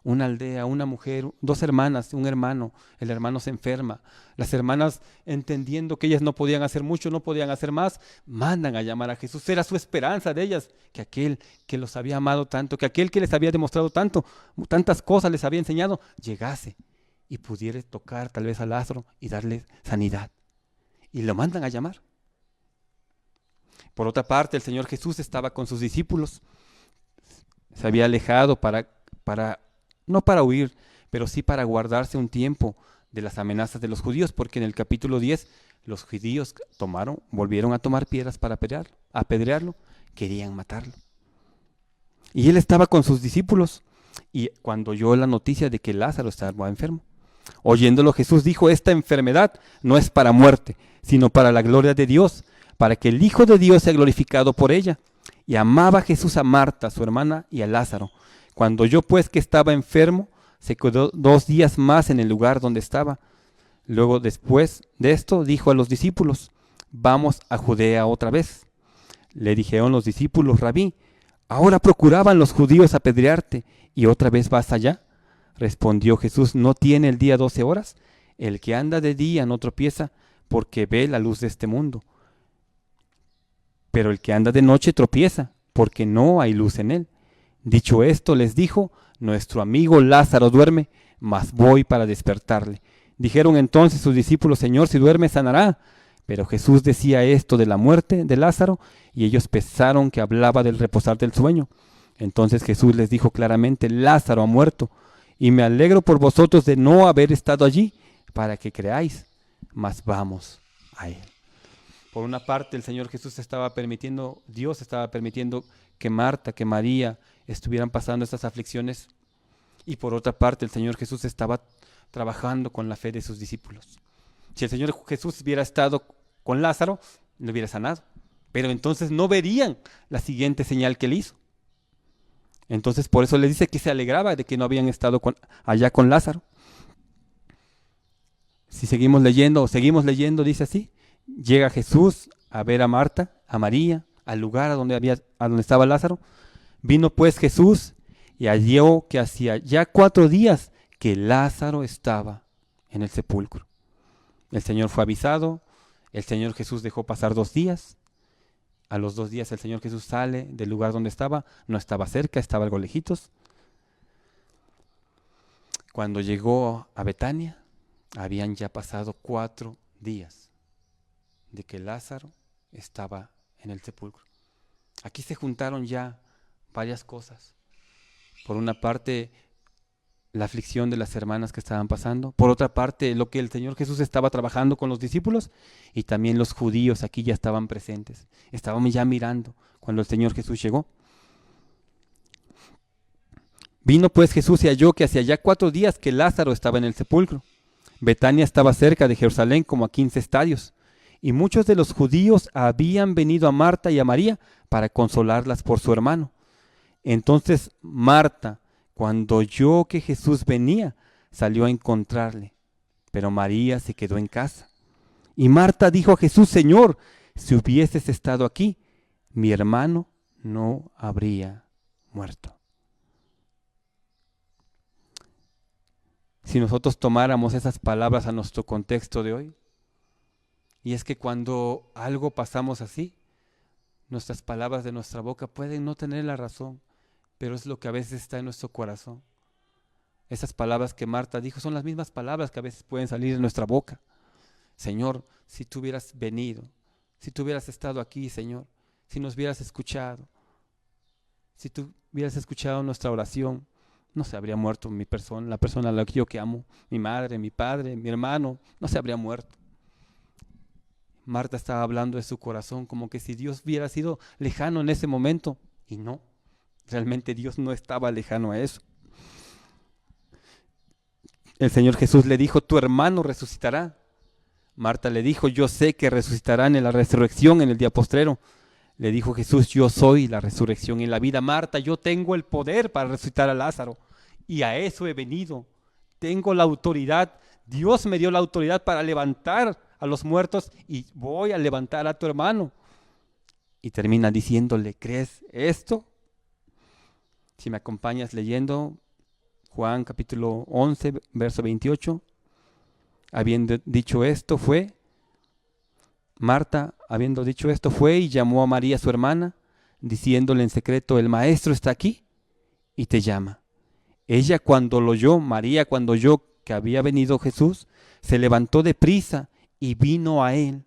Una aldea, una mujer, dos hermanas, un hermano. El hermano se enferma. Las hermanas, entendiendo que ellas no podían hacer mucho, no podían hacer más, mandan a llamar a Jesús. Era su esperanza de ellas, que aquel que los había amado tanto, que aquel que les había demostrado tanto, tantas cosas les había enseñado, llegase y pudiera tocar tal vez a Lázaro y darle sanidad. Y lo mandan a llamar. Por otra parte, el Señor Jesús estaba con sus discípulos. Se había alejado no para huir, pero sí para guardarse un tiempo de las amenazas de los judíos, porque en el capítulo 10 los judíos volvieron a tomar piedras para apedrearlo, querían matarlo. Y Él estaba con sus discípulos, y cuando oyó la noticia de que Lázaro estaba enfermo, oyéndolo Jesús dijo: esta enfermedad no es para muerte, sino para la gloria de Dios, para que el Hijo de Dios sea glorificado por ella. Y amaba Jesús a Marta, su hermana, y a Lázaro. Cuando oyó pues que estaba enfermo, se quedó 2 días más en el lugar donde estaba. Luego, después de esto, dijo a los discípulos: vamos a Judea otra vez. Le dijeron los discípulos: Rabí, ahora procuraban los judíos apedrearte, ¿y otra vez vas allá? Respondió Jesús: ¿no tiene el día 12 horas? El que anda de día no tropieza, porque ve la luz de este mundo. Pero el que anda de noche tropieza, porque no hay luz en él. Dicho esto, les dijo: nuestro amigo Lázaro duerme, mas voy para despertarle. Dijeron entonces sus discípulos: Señor, si duerme sanará. Pero Jesús decía esto de la muerte de Lázaro y ellos pensaron que hablaba del reposar del sueño. Entonces Jesús les dijo claramente: Lázaro ha muerto, y me alegro por vosotros de no haber estado allí para que creáis, mas vamos a él. Por una parte, el Señor Jesús estaba permitiendo, Dios estaba permitiendo que Marta, que María estuvieran pasando estas aflicciones, y por otra parte, el Señor Jesús estaba trabajando con la fe de sus discípulos. Si el Señor Jesús hubiera estado con Lázaro, lo hubiera sanado, pero entonces no verían la siguiente señal que él hizo. Entonces por eso les dice que se alegraba de que no habían estado allá con Lázaro. Si seguimos leyendo, dice así: llega Jesús a ver a Marta, a María, al lugar a donde estaba Lázaro. Vino pues Jesús y halló que hacía ya 4 días que Lázaro estaba en el sepulcro. El Señor fue avisado, el Señor Jesús dejó pasar 2 días. A los 2 días el Señor Jesús sale del lugar donde estaba, no estaba cerca, estaba algo lejitos. Cuando llegó a Betania, habían ya pasado 4 días de que Lázaro estaba en el sepulcro. Aquí se juntaron ya varias cosas. Por una parte, la aflicción de las hermanas que estaban pasando. Por otra parte, lo que el Señor Jesús estaba trabajando con los discípulos, y también los judíos aquí ya estaban presentes. Estaban ya mirando cuando el Señor Jesús llegó. Vino pues Jesús y halló que hacía ya 4 días que Lázaro estaba en el sepulcro. Betania estaba cerca de Jerusalén como a 15 estadios, y muchos de los judíos habían venido a Marta y a María para consolarlas por su hermano. Entonces Marta, cuando oyó que Jesús venía, salió a encontrarle, pero María se quedó en casa. Y Marta dijo a Jesús: Señor, si hubieses estado aquí, mi hermano no habría muerto. Si nosotros tomáramos esas palabras a nuestro contexto de hoy, y es que cuando algo pasamos así, nuestras palabras de nuestra boca pueden no tener la razón, pero es lo que a veces está en nuestro corazón. Esas palabras que Marta dijo son las mismas palabras que a veces pueden salir de nuestra boca. Señor, si tú hubieras venido, si tú hubieras estado aquí, Señor, si nos hubieras escuchado, si tú hubieras escuchado nuestra oración, no se habría muerto mi persona, la persona a la que yo amo, mi madre, mi padre, mi hermano, no se habría muerto. Marta estaba hablando de su corazón como que si Dios hubiera sido lejano en ese momento, y no. Realmente Dios no estaba lejano a eso. El Señor Jesús le dijo: tu hermano resucitará. Marta le dijo: yo sé que resucitarán en la resurrección en el día postrero. Le dijo Jesús: yo soy la resurrección y la vida. Marta, yo tengo el poder para resucitar a Lázaro, y a eso he venido. Tengo la autoridad. Dios me dio la autoridad para levantar a los muertos, y voy a levantar a tu hermano. Y termina diciéndole: ¿crees esto? Si me acompañas leyendo Juan capítulo 11, verso 28. Habiendo dicho esto, Marta, habiendo dicho esto, fue y llamó a María su hermana, diciéndole en secreto: el maestro está aquí y te llama. Ella María cuando oyó que había venido Jesús, se levantó de prisa y vino a él.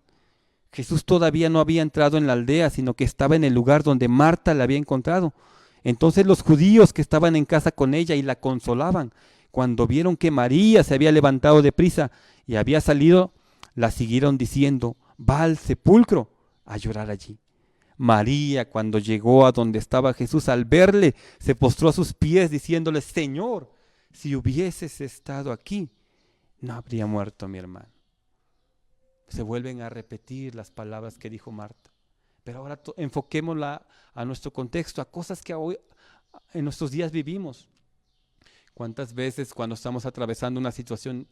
Jesús todavía no había entrado en la aldea, sino que estaba en el lugar donde Marta le había encontrado. Entonces los judíos que estaban en casa con ella y la consolaban, cuando vieron que María se había levantado de prisa y había salido, la siguieron diciendo: va al sepulcro a llorar allí. María, cuando llegó a donde estaba Jesús, al verle, se postró a sus pies diciéndole: Señor, si hubieses estado aquí, no habría muerto mi hermano. Se vuelven a repetir las palabras que dijo Marta. Pero ahora enfoquémosla a nuestro contexto, a cosas que hoy en nuestros días vivimos. ¿Cuántas veces cuando estamos atravesando una situación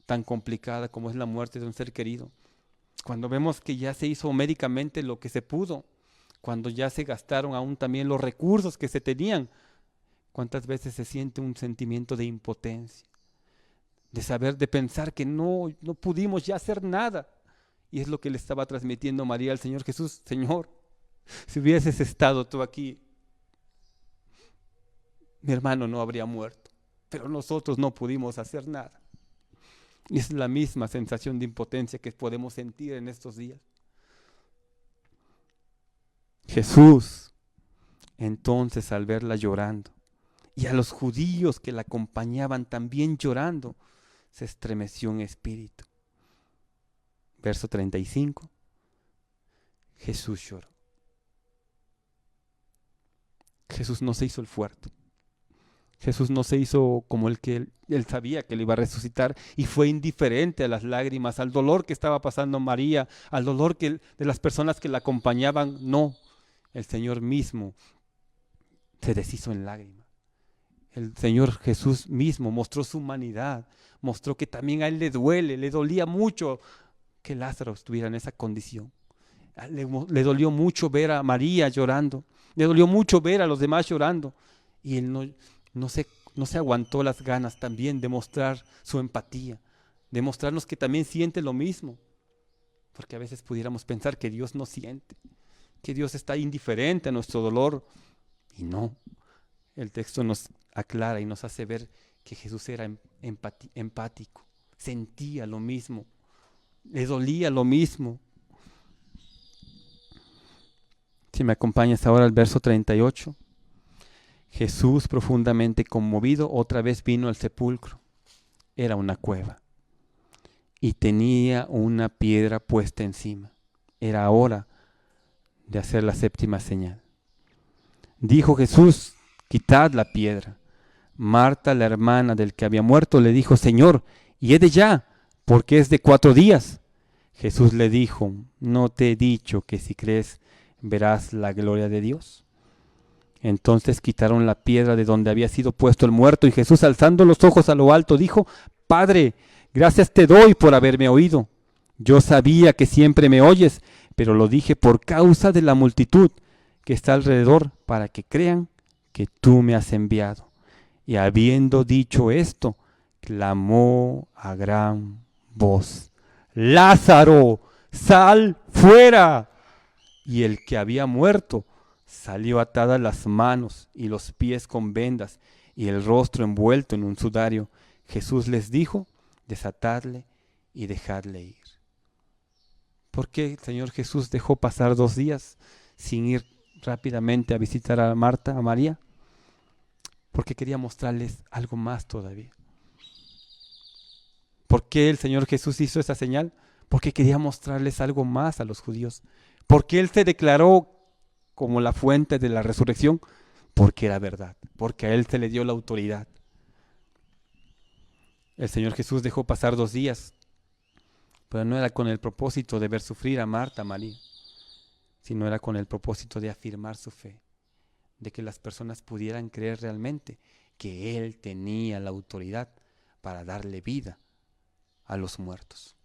tan complicada como es la muerte de un ser querido, cuando vemos que ya se hizo médicamente lo que se pudo, cuando ya se gastaron aún también los recursos que se tenían, cuántas veces se siente un sentimiento de impotencia, de pensar que no pudimos ya hacer nada? Y es lo que le estaba transmitiendo María al Señor Jesús: Señor, si hubieses estado tú aquí, mi hermano no habría muerto, pero nosotros no pudimos hacer nada. Y es la misma sensación de impotencia que podemos sentir en estos días. Jesús, entonces, al verla llorando, y a los judíos que la acompañaban también llorando, se estremeció en espíritu. Verso 35. Jesús lloró. Jesús no se hizo el fuerte. Jesús no se hizo como el que él sabía que le iba a resucitar y fue indiferente a las lágrimas, al dolor que estaba pasando María, al dolor de las personas que la acompañaban. No, el Señor mismo se deshizo en lágrimas. El Señor Jesús mismo mostró su humanidad, mostró que también a Él le duele, le dolía mucho que Lázaro estuviera en esa condición. Le dolió mucho ver a María llorando, le dolió mucho ver a los demás llorando y Él no se aguantó las ganas también de mostrar su empatía, de mostrarnos que también siente lo mismo, porque a veces pudiéramos pensar que Dios no siente, que Dios está indiferente a nuestro dolor, y no. El texto nos aclara y nos hace ver que Jesús era empático, sentía lo mismo, le dolía lo mismo. Si me acompañas ahora al verso 38. Jesús, profundamente conmovido, otra vez vino al sepulcro. Era una cueva y tenía una piedra puesta encima. Era hora de hacer la séptima señal. Dijo Jesús: quitad la piedra. Marta, la hermana del que había muerto, le dijo: Señor, hiede ya, porque es de 4 días. Jesús le dijo: ¿no te he dicho que si crees verás la gloria de Dios? Entonces quitaron la piedra de donde había sido puesto el muerto, y Jesús, alzando los ojos a lo alto, dijo: Padre, gracias te doy por haberme oído. Yo sabía que siempre me oyes, pero lo dije por causa de la multitud que está alrededor, para que crean que tú me has enviado. Y habiendo dicho esto, clamó a gran voz: Lázaro, sal fuera. Y el que había muerto salió atadas las manos y los pies con vendas y el rostro envuelto en un sudario. Jesús les dijo: desatadle y dejadle ir. ¿Por qué el Señor Jesús dejó pasar 2 días sin ir rápidamente a visitar a Marta, a María? Porque quería mostrarles algo más todavía. ¿Por qué el Señor Jesús hizo esa señal? Porque quería mostrarles algo más a los judíos. ¿Por qué Él se declaró como la fuente de la resurrección? Porque era verdad, porque a Él se le dio la autoridad. El Señor Jesús dejó pasar 2 días, pero no era con el propósito de ver sufrir a Marta, a María, sino era con el propósito de afirmar su fe, de que las personas pudieran creer realmente que Él tenía la autoridad para darle vida a los muertos.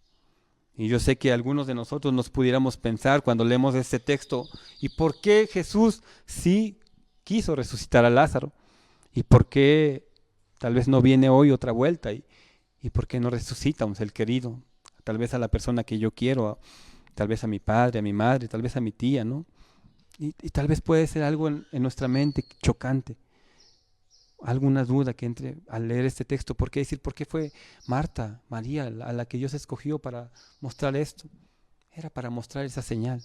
Y yo sé que algunos de nosotros nos pudiéramos pensar cuando leemos este texto: ¿y por qué Jesús sí quiso resucitar a Lázaro? ¿Y por qué tal vez no viene hoy otra vuelta? ¿Y por qué no resucita a un ser querido? Tal vez a la persona que yo quiero, tal vez a mi padre, a mi madre, tal vez a mi tía, ¿no? Y tal vez puede ser algo en nuestra mente chocante, alguna duda que entre al leer este texto. ¿Por qué decir por qué fue Marta, María, a la que Dios escogió para mostrar esto? Era para mostrar esa señal.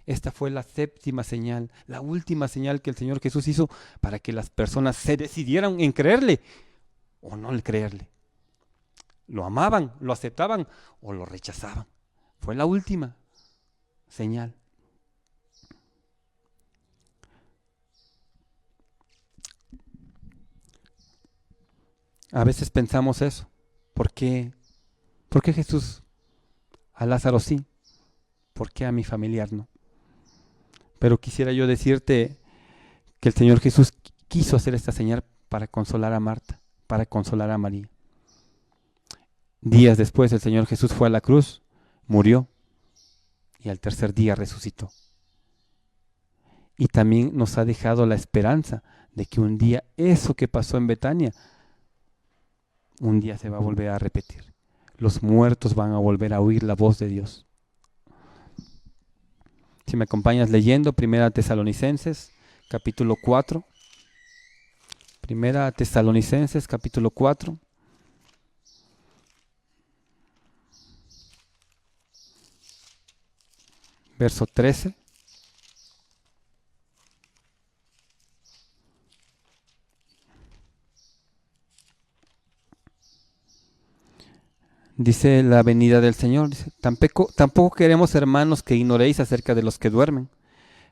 Esta fue la séptima señal, la última señal que el Señor Jesús hizo para que las personas se decidieran en creerle o no en creerle. Lo amaban, lo aceptaban o lo rechazaban. Fue la última señal. A veces pensamos eso. ¿Por qué? ¿Por qué Jesús a Lázaro sí? ¿Por qué a mi familiar no? Pero quisiera yo decirte que el Señor Jesús quiso hacer esta señal para consolar a Marta, para consolar a María. Días después el Señor Jesús fue a la cruz, murió y al 3er día resucitó. Y también nos ha dejado la esperanza de que un día eso que pasó en Betania, un día se va a volver a repetir. Los muertos van a volver a oír la voz de Dios. Si me acompañas leyendo 1 Tesalonicenses, capítulo 4. 1 Tesalonicenses, capítulo 4. verso 13. Dice la venida del Señor, dice, tampoco queremos, hermanos, que ignoréis acerca de los que duermen,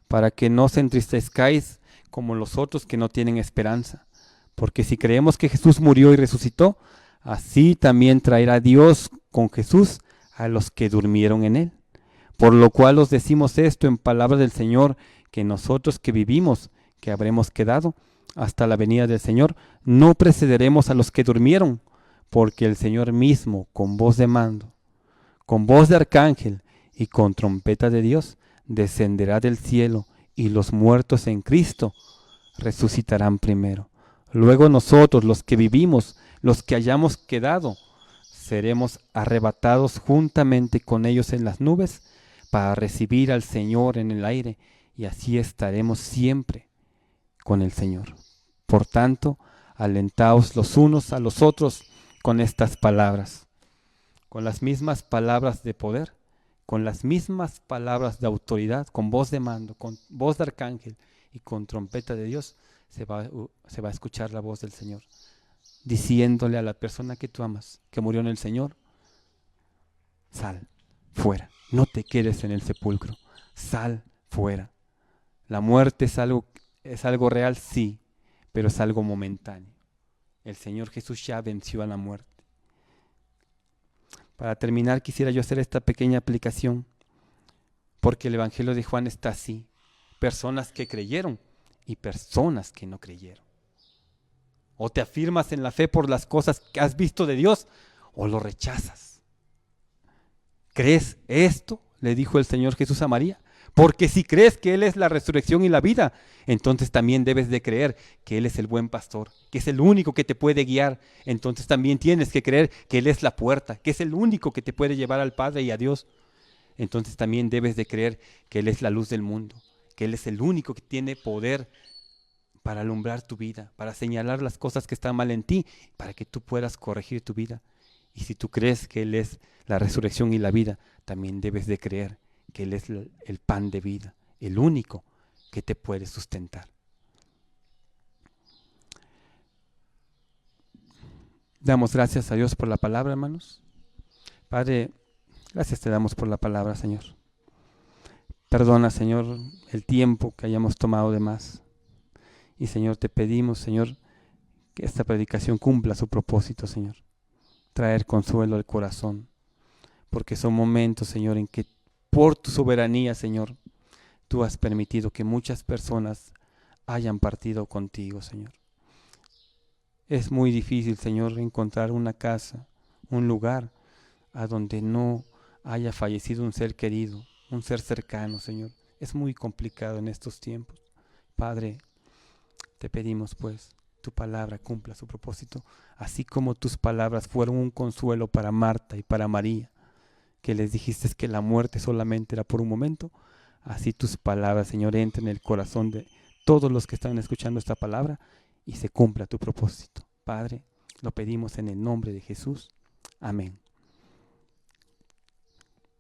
para que no os entristezcáis como los otros que no tienen esperanza. Porque si creemos que Jesús murió y resucitó, así también traerá Dios con Jesús a los que durmieron en él. Por lo cual os decimos esto en palabra del Señor, que nosotros que vivimos, que habremos quedado hasta la venida del Señor, no precederemos a los que durmieron, porque el Señor mismo, con voz de mando, con voz de arcángel y con trompeta de Dios, descenderá del cielo, y los muertos en Cristo resucitarán primero. Luego nosotros, los que vivimos, los que hayamos quedado, seremos arrebatados juntamente con ellos en las nubes para recibir al Señor en el aire, y así estaremos siempre con el Señor. Por tanto, alentaos los unos a los otros con estas palabras, con las mismas palabras de poder, con las mismas palabras de autoridad, con voz de mando, con voz de arcángel y con trompeta de Dios, se va a escuchar la voz del Señor, diciéndole a la persona que tú amas, que murió en el Señor: sal fuera, no te quedes en el sepulcro, sal fuera. La muerte es algo real, sí, pero es algo momentáneo. El Señor Jesús ya venció a la muerte. Para terminar, quisiera yo hacer esta pequeña aplicación, porque el Evangelio de Juan está así: personas que creyeron y personas que no creyeron. O te afirmas en la fe por las cosas que has visto de Dios, o lo rechazas. ¿Crees esto?, le dijo el Señor Jesús a María. Porque si crees que Él es la resurrección y la vida, entonces también debes de creer que Él es el buen pastor, que es el único que te puede guiar. Entonces también tienes que creer que Él es la puerta, que es el único que te puede llevar al Padre y a Dios. Entonces también debes de creer que Él es la luz del mundo, que Él es el único que tiene poder para alumbrar tu vida, para señalar las cosas que están mal en ti, para que tú puedas corregir tu vida. Y si tú crees que Él es la resurrección y la vida, también debes de creer que Él es el pan de vida, el único que te puede sustentar. Damos gracias a Dios por la palabra, hermanos. Padre, gracias te damos por la palabra, Señor. Perdona, Señor, el tiempo que hayamos tomado de más. Y, Señor, te pedimos, Señor, que esta predicación cumpla su propósito, Señor. Traer consuelo al corazón. Porque son momentos, Señor, en que por tu soberanía, Señor, tú has permitido que muchas personas hayan partido contigo, Señor. Es muy difícil, Señor, encontrar una casa, un lugar a donde no haya fallecido un ser querido, un ser cercano, Señor. Es muy complicado en estos tiempos. Padre, te pedimos, pues, tu palabra cumpla su propósito, así como tus palabras fueron un consuelo para Marta y para María, que les dijiste que la muerte solamente era por un momento. Así tus palabras, Señor, entren en el corazón de todos los que están escuchando esta palabra y se cumpla tu propósito. Padre, lo pedimos en el nombre de Jesús. Amén.